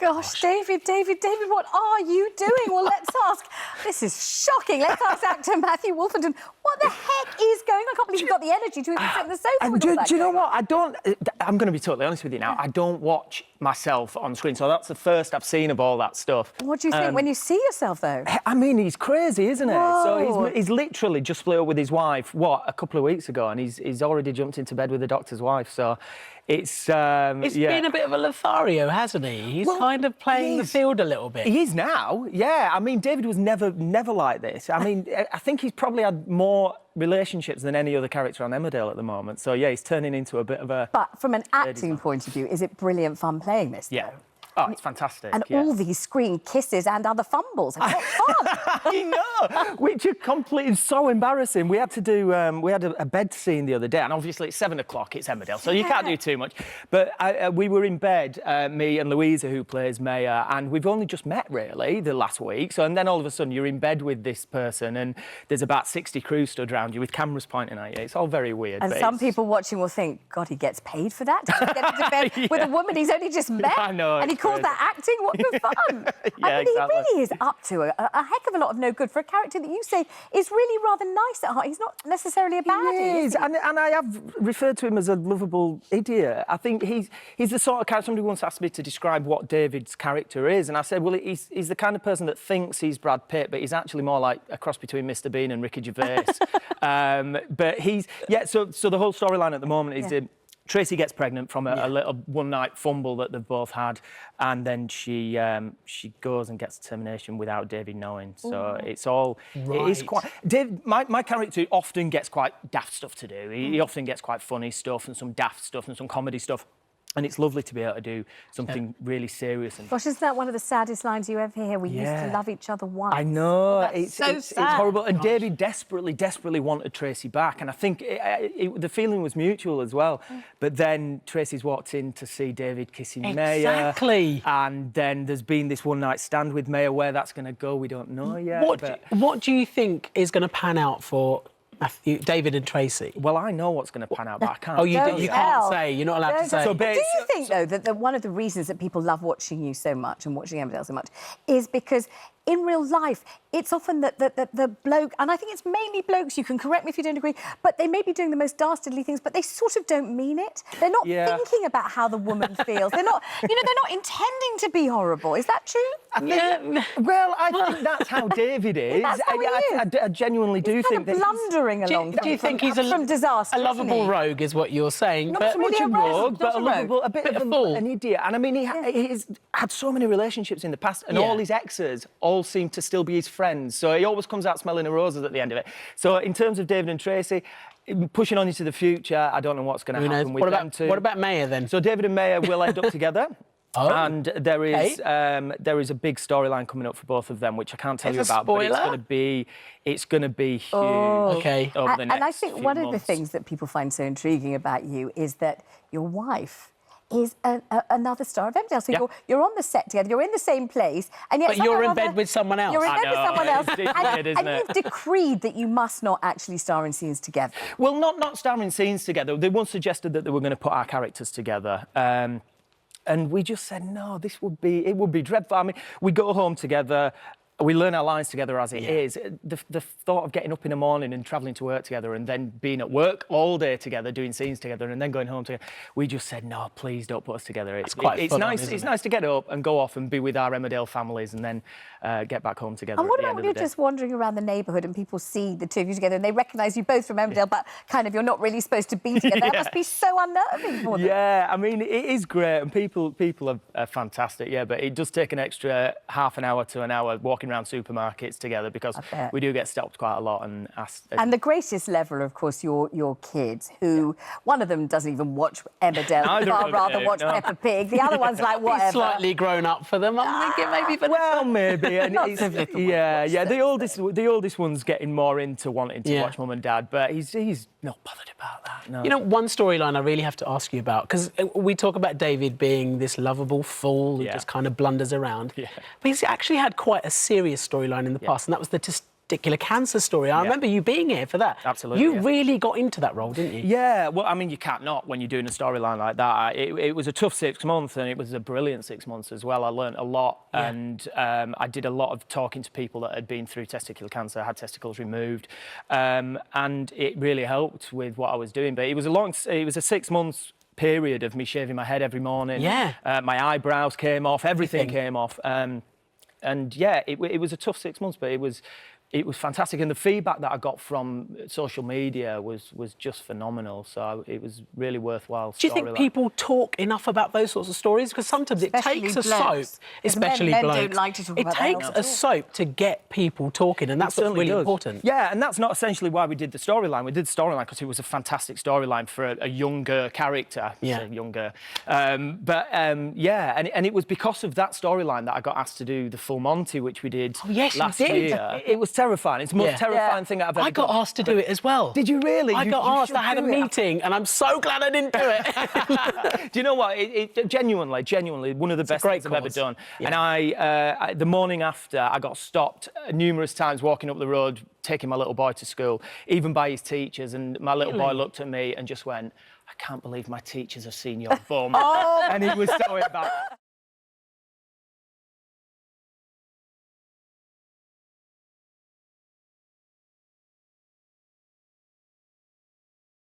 gosh, David, what are you doing? Well, let's ask. This is shocking. Let's ask actor Matthew Wolfenden. What the heck is going on? I can't believe you've got the energy to even sit on the sofa with all that. Do you know what? I'm going to be totally honest with you now. I don't watch myself on screen, so that's the first I've seen of all that stuff. What do you think when you see yourself, though? I mean, he's crazy, isn't he? Whoa. So he's literally just split up with his wife, a couple of weeks ago, and he's already jumped into bed with the doctor's wife, so... It's been a bit of a Lothario, hasn't he? He's kind of playing the field a little bit. He is now, yeah. I mean, David was never like this. I mean, I think he's probably had more relationships than any other character on Emmerdale at the moment. So, yeah, he's turning into a bit of a... But from an acting point of view, is it brilliant fun playing this, though? Yeah. Oh, it's fantastic. And all these screen kisses and other fumbles. What fun! I know, which are completely so embarrassing. We had to do, we had a bed scene the other day, and obviously it's 7 o'clock, it's Emmerdale, so you can't do too much. But we were in bed, me and Louisa, who plays Maya, and we've only just met, really, the last week. So, and then all of a sudden you're in bed with this person, and there's about 60 crew stood around you with cameras pointing at you. It's all very weird. And some people watching will think, God, he gets paid for that? Did he get into bed with a woman he's only just met? I know. And he calls that acting? What good fun! I mean, exactly. he really is up to a heck of a lot of no good for a character that you say is really rather nice at heart. He's not necessarily a baddie. He is, and I have referred to him as a lovable idiot. I think he's the sort of character. Somebody once asked me to describe what David's character is, and I said, well, he's the kind of person that thinks he's Brad Pitt, but he's actually more like a cross between Mr. Bean and Ricky Gervais. But so the whole storyline at the moment is... Tracy gets pregnant from a little one-night fumble that they've both had, and then she goes and gets termination without David knowing. So it's all... It is quite... My character often gets quite daft stuff to do. He often gets quite funny stuff and some daft stuff and some comedy stuff. And it's lovely to be able to do something really serious. And gosh, isn't that one of the saddest lines you ever hear? We used to love each other once. I know. It's so sad. It's horrible. And David desperately wanted Tracy back. And I think the feeling was mutual as well. But then Tracy's walked in to see David kissing Maya. Exactly. And then there's been this one-night stand with Maya. Where that's going to go, we don't know yet. What do you think is going to pan out for David and Tracy? Well, I know what's going to pan out, but I can't. Oh, you can't say. You're not allowed to say. So, do you think, though, that one of the reasons that people love watching you so much and watching Emmerdale so much is because in real life, it's often that the bloke, and I think it's mainly blokes, you can correct me if you don't agree, but they may be doing the most dastardly things, but they sort of don't mean it. They're not thinking about how the woman feels. They're not, they're not intending to be horrible. Is that true? Well, I think that's how David is. That's how he is. I genuinely do think that blundering along. Do you think he's from disaster? A lovable rogue, is what you're saying? Not so much a rogue, but a bit of an idiot. And I mean, he's had so many relationships in the past, and all his exes all seem to still be his friends. So he always comes out smelling of roses at the end of it. So in terms of David and Tracy, pushing on into the future, I don't know what's going to happen with them two. What about Maya then? So David and Maya will end up together. And there is a big storyline coming up for both of them, which I can't tell you about. Spoiler? But it's going to be huge. Okay. Over the next and I think few one months. of the things that people find so intriguing about you is that your wife is another star of Emmerdale. So you're on the set together, you're in the same place, and yet... But you're in bed with someone else. You're in bed with someone else. And you've decreed that you must not actually star in scenes together. Well, not starring scenes together. They once suggested that they were going to put our characters together. And we just said, no, it would be dreadful. I mean, we go home together, we learn our lines together as it is. The thought of getting up in the morning and travelling to work together and then being at work all day together, doing scenes together and then going home together, we just said, no, please don't put us together. It's nice. It's nice to get up and go off and be with our Emmerdale families and then get back home together. And what about when you're just wandering around the neighbourhood and people see the two of you together and they recognise you both from Emmerdale, but kind of you're not really supposed to be together? That must be so unnerving for them. Yeah, I mean, it is great and people are fantastic, but it does take an extra half an hour to an hour walking around supermarkets together because we do get stopped quite a lot and asked. And the greatest level, of course, your kids, who one of them doesn't even watch Emmerdale, far rather watch Peppa Pig. The other one's like, whatever. He's slightly grown up for them. I'm thinking maybe for maybe. And the oldest one's getting more into wanting to watch Mum and Dad, but he's not bothered about that. No. You know, one storyline I really have to ask you about, because we talk about David being this lovable fool who just kind of blunders around. But he's actually had quite a serious storyline in the past, and that was the testicular cancer story. I remember you being here for that. Absolutely, You yeah. really got into that role, didn't you? Yeah, well, I mean, you can't not when you're doing a storyline like that. It was a tough 6 months, and it was a brilliant 6 months as well. I learnt a lot, and I did a lot of talking to people that had been through testicular cancer, had testicles removed, and it really helped with what I was doing. But it was a 6 months period of me shaving my head every morning. Yeah. My eyebrows came off, everything came off. And yeah, it was a tough 6 months, but it was fantastic. And the feedback that I got from social media was just phenomenal. So it was really worthwhile. Do you think people talk enough about those sorts of stories? Because sometimes it takes a soap, especially men blokes. don't like to talk about it takes a soap to get people talking, and that's what's really important. Yeah, and that's not essentially why we did the storyline. We did the storyline because it was a fantastic storyline for a younger character. Yeah. Younger. Yeah, and it was because of that storyline that I got asked to do the full Monty, which we did last year. It was terrifying. It's the most terrifying thing I've ever done. I got asked to do it as well. Did you really? I got asked. I had a meeting, and I'm so glad I didn't do it. Do you know what? It genuinely, one of the best things I've ever done. Yeah. And I, the morning after, I got stopped numerous times walking up the road, taking my little boy to school, even by his teachers. And my little boy looked at me and just went, "I can't believe my teachers have seen your bum." And he was so embarrassed.